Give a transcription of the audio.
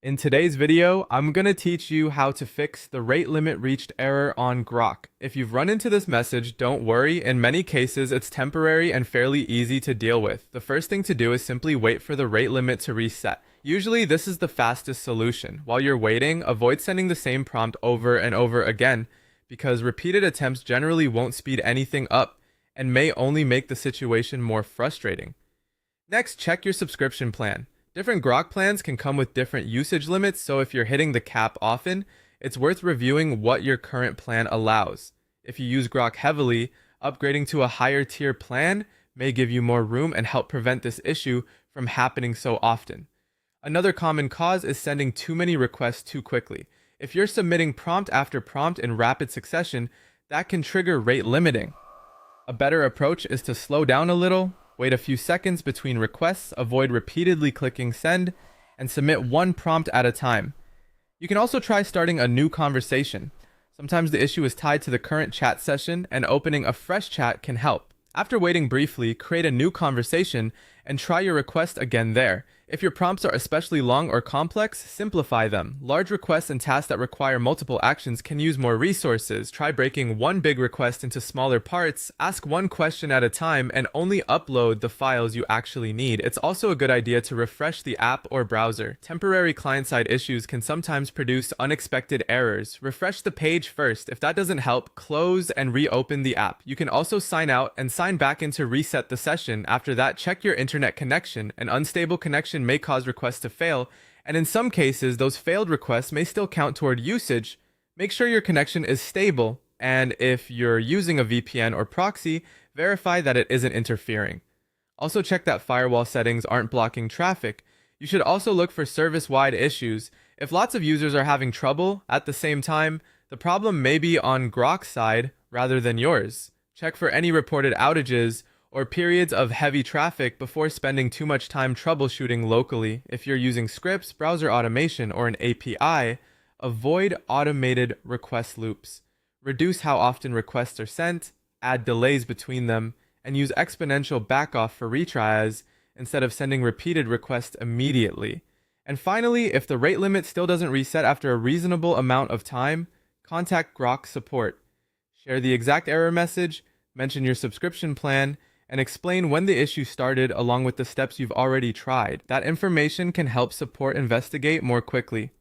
In today's video, I'm going to teach you how to fix the rate limit reached error on Grok. If you've run into this message, don't worry. In many cases, it's temporary and fairly easy to deal with. The first thing to do is simply wait for the rate limit to reset. Usually, this is the fastest solution. While you're waiting, avoid sending the same prompt over and over again, because repeated attempts generally won't speed anything up and may only make the situation more frustrating. Next, check your subscription plan. Different Grok plans can come with different usage limits, so if you're hitting the cap often, it's worth reviewing what your current plan allows. If you use Grok heavily, upgrading to a higher tier plan may give you more room and help prevent this issue from happening so often. Another common cause is sending too many requests too quickly. If you're submitting prompt after prompt in rapid succession, that can trigger rate limiting. A better approach is to slow down a little, wait a few seconds between requests, avoid repeatedly clicking send, and submit one prompt at a time. You can also try starting a new conversation. Sometimes the issue is tied to the current chat session, and opening a fresh chat can help. After waiting briefly, create a new conversation and try your request again there. If your prompts are especially long or complex, simplify them. Large requests and tasks that require multiple actions can use more resources. Try breaking one big request into smaller parts, ask one question at a time, and only upload the files you actually need. It's also a good idea to refresh the app or browser. Temporary client-side issues can sometimes produce unexpected errors. Refresh the page first. If that doesn't help, close and reopen the app. You can also sign out and sign back in to reset the session. After that, check your internet connection. An unstable connection may cause requests to fail, and in some cases, those failed requests may still count toward usage. Make sure your connection is stable, and if you're using a VPN or proxy, verify that it isn't interfering. Also check that firewall settings aren't blocking traffic. You should also look for service-wide issues. If lots of users are having trouble at the same time, the problem may be on Grok's side rather than yours. Check for any reported outages or periods of heavy traffic before spending too much time troubleshooting locally. If you're using scripts, browser automation, or an API, avoid automated request loops. Reduce how often requests are sent, add delays between them, and use exponential backoff for retries instead of sending repeated requests immediately. And finally, if the rate limit still doesn't reset after a reasonable amount of time, contact Grok support. Share the exact error message, mention your subscription plan, and explain when the issue started along with the steps you've already tried. That information can help support investigate more quickly.